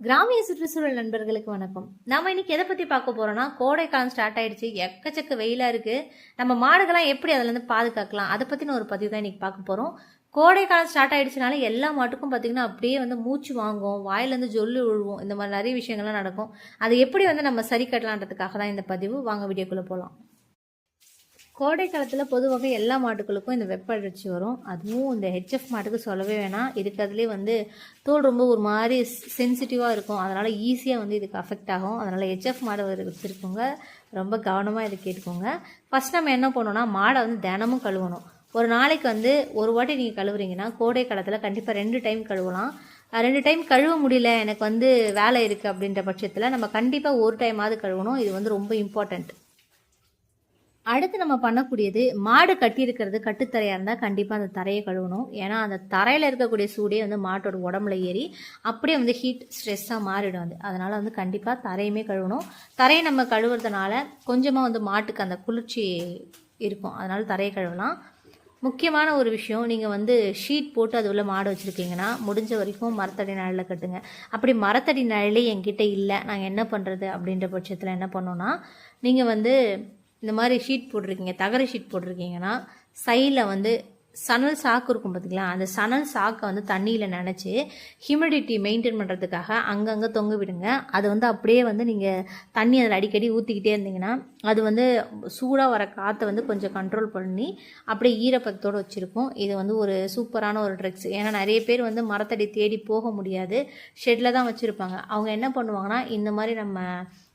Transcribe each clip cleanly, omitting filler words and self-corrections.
கிராமிய சுற்றுச்சூழல் நண்பர்களுக்கு வணக்கம். நாம இன்னைக்கு எதை பத்தி பார்க்க போறோம்னா, கோடை காலம் ஸ்டார்ட் ஆயிடுச்சு. எக்கச்சக்க வெயிலா இருக்கு. நம்ம மாடுகள்லாம் எப்படி அதுல இருந்து பாதுகாக்கலாம், அதை பத்தின ஒரு பதிவு தான் இன்னைக்கு பார்க்க போறோம். கோடை காலம் ஸ்டார்ட் ஆயிடுச்சுனால எல்லா மாட்டுக்கும் பார்த்தீங்கன்னா அப்படியே மூச்சு வாங்கும், வாயிலேருந்து ஜொல்லு விழுவும், இந்த மாதிரி நிறைய விஷயங்கள்லாம் நடக்கும். அதை எப்படி நம்ம சரி கட்டலான்றதுக்காக தான் இந்த பதிவு. வாங்க வீடியோக்குள்ள போகலாம். கோடை காலத்தில் பொதுவாக எல்லா மாட்டுகளுக்கும் இந்த வெப்ப அழற்சி வரும். அதுவும் இந்த ஹெச்எஃப் மாட்டுக்கு சொல்லவே வேணாம். இருக்கிறதுலே தோல் ரொம்ப ஒரு மாதிரி சென்சிட்டிவாக இருக்கும். அதனால் ஈஸியாக இதுக்கு அஃபெக்ட் ஆகும். அதனால் ஹெச்எஃப் மாடு வச்சுருக்கோங்க, ரொம்ப கவனமாக இதை கேட்டுக்கோங்க. ஃபஸ்ட் நம்ம என்ன பண்ணோன்னா, மாடை தினமும் கழுவணும். ஒரு நாளைக்கு ஒரு வாட்டி நீங்கள் கழுவுறீங்கன்னா, கோடை காலத்தில் கண்டிப்பாக 2 டைம் கழுவலாம். 2 டைம் கழுவ முடியல, எனக்கு வேலை இருக்குது அப்படின்ற பட்சத்தில் நம்ம கண்டிப்பாக ஒரு டைமாவது கழுவணும். இது ரொம்ப இம்பார்ட்டண்ட். அடுத்து நம்ம பண்ணக்கூடியது, மாடு கட்டியிருக்கிறது கட்டுத்தரையாக இருந்தால் கண்டிப்பாக அந்த தரையை கழுவணும். ஏன்னா அந்த தரையில் இருக்கக்கூடிய சூடே மாட்டோட உடம்புல ஏறி அப்படியே ஹீட் ஸ்ட்ரெஸ்ஸாக மாறிடும். அதனால் கண்டிப்பாக தரையுமே கழுவணும். தரையை நம்ம கழுவுறதுனால கொஞ்சமாக மாட்டுக்கு அந்த குளிர்ச்சி இருக்கும். அதனால் தரையை கழுவலாம். முக்கியமான ஒரு விஷயம், நீங்கள் ஷீட் போட்டு அது உள்ள மாடு வச்சுருக்கீங்கன்னா முடிஞ்ச வரைக்கும் மரத்தடி நிழலில் கட்டுங்க. அப்படி மரத்தடி நிழலே என்கிட்ட இல்லை, நாங்கள் என்ன பண்ணுறது அப்படின்ற பட்சத்தில் என்ன பண்ணோன்னா, நீங்கள் இந்த மாதிரி ஷீட் போட்டிருக்கீங்க, தகர ஷீட் போட்டிருக்கீங்கன்னா சைடில் சணல் சாக்கு இருக்கும் பார்த்திங்களா, அந்த சணல் சாக்கை தண்ணியில் நினச்சி ஹியூமிடிட்டி மெயின்டைன் பண்ணுறதுக்காக அங்கங்கே தொங்க விடுங்க. அது அப்படியே நீங்கள் தண்ணி அதில் அடிக்கடி ஊற்றிக்கிட்டே இருந்தீங்கன்னா அது சூடாக வர காற்றை கொஞ்சம் கண்ட்ரோல் பண்ணி அப்படியே ஈரப்பதத்தோடு வச்சுருக்கும். இது ஒரு சூப்பரான ஒரு ட்ரிக்ஸ். ஏன்னா நிறைய பேர் மரத்தடி தேடி போக முடியாது, ஷெட்டில் தான் வச்சுருப்பாங்க. அவங்க என்ன பண்ணுவாங்கன்னா, இந்த மாதிரி நம்ம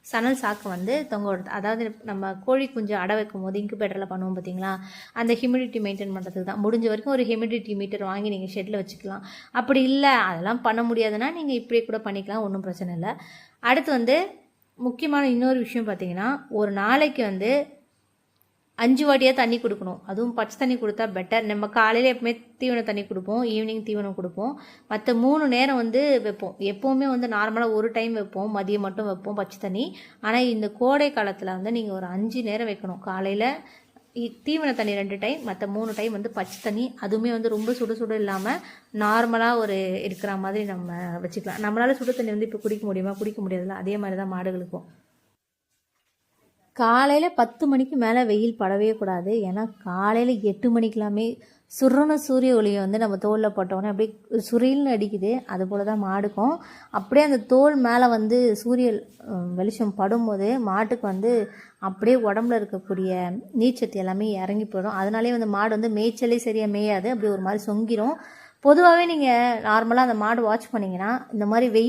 சணல் சாக்கு தொங்க விடுறது, அதாவது நம்ம கோழி குஞ்சு அடை வைக்கும் போது இன்குபேட்டரில் பண்ணுவோம் பார்த்தீங்களா, அந்த ஹியூமிடிட்டி மெயின்டைன் பண்ணுறதுக்கு தான். முடிஞ்ச வரைக்கும் ஒரு ஹியூமிடிட்டி மீட்டர் வாங்கி நீங்கள் ஷெட்டில் வச்சுக்கலாம். அப்படி இல்லை அதெல்லாம் பண்ண முடியாதுன்னா நீங்கள் இப்படி கூட பண்ணிக்கலாம், ஒன்றும் பிரச்சனை இல்லை. அடுத்து முக்கியமான இன்னொரு விஷயம் பார்த்தீங்கன்னா, ஒரு நாளைக்கு 5 வாட்டியாக தண்ணி கொடுக்கணும். அதுவும் பச்சை தண்ணி கொடுத்தா பெட்டர். நம்ம காலையில் எப்பவுமே தீவனம் தண்ணி கொடுப்போம், ஈவினிங் தீவனம் கொடுப்போம். மற்ற 3 நேரம் வைப்போம். எப்போவுமே நார்மலாக ஒரு டைம் வைப்போம், மதியம் மட்டும் வைப்போம் பச்சை தண்ணி. ஆனால் இந்த கோடை காலத்தில் நீங்கள் ஒரு 5 நேரம் வைக்கணும். காலையில் தீவன தண்ணி 2 டைம், மற்ற 3 டைம் பச்சை தண்ணி. அதுவுமே ரொம்ப சுடு சுடு இல்லாமல் நார்மலாக ஒரு இருக்கிற மாதிரி நம்ம வச்சுக்கலாம். நம்மளால் சுடு தண்ணி இப்போ குடிக்க முடியுமா? குடிக்க முடியாதுல்ல. அதே மாதிரி தான் மாடுகளுக்கும். காலையில் 10 மணிக்கு மேலே வெயில் படவே கூடாது. ஏன்னா காலையில் 8 மணிக்கெல்லாமே சுருண சூரிய ஒளியை நம்ம தோலில் போட்டோன்னே அப்படியே சுரில்னு அடிக்குது. அதுபோல் தான் மாடுக்கும். அப்படியே அந்த தோல் மேலே சூரிய வெளிச்சம் படும்போது மாட்டுக்கு அப்படியே உடம்புல இருக்கக்கூடிய நீர்ச்சத்து எல்லாமே இறங்கி போயிடும். அதனாலே மாடு மேய்ச்சலே சரியாக மேயாது, அப்படி ஒரு மாதிரி சொங்கிரும். பொதுவாகவே நீங்கள் நார்மலாக அந்த மாடு வாட்ச் பண்ணிங்கன்னா, இந்த மாதிரி வெயில்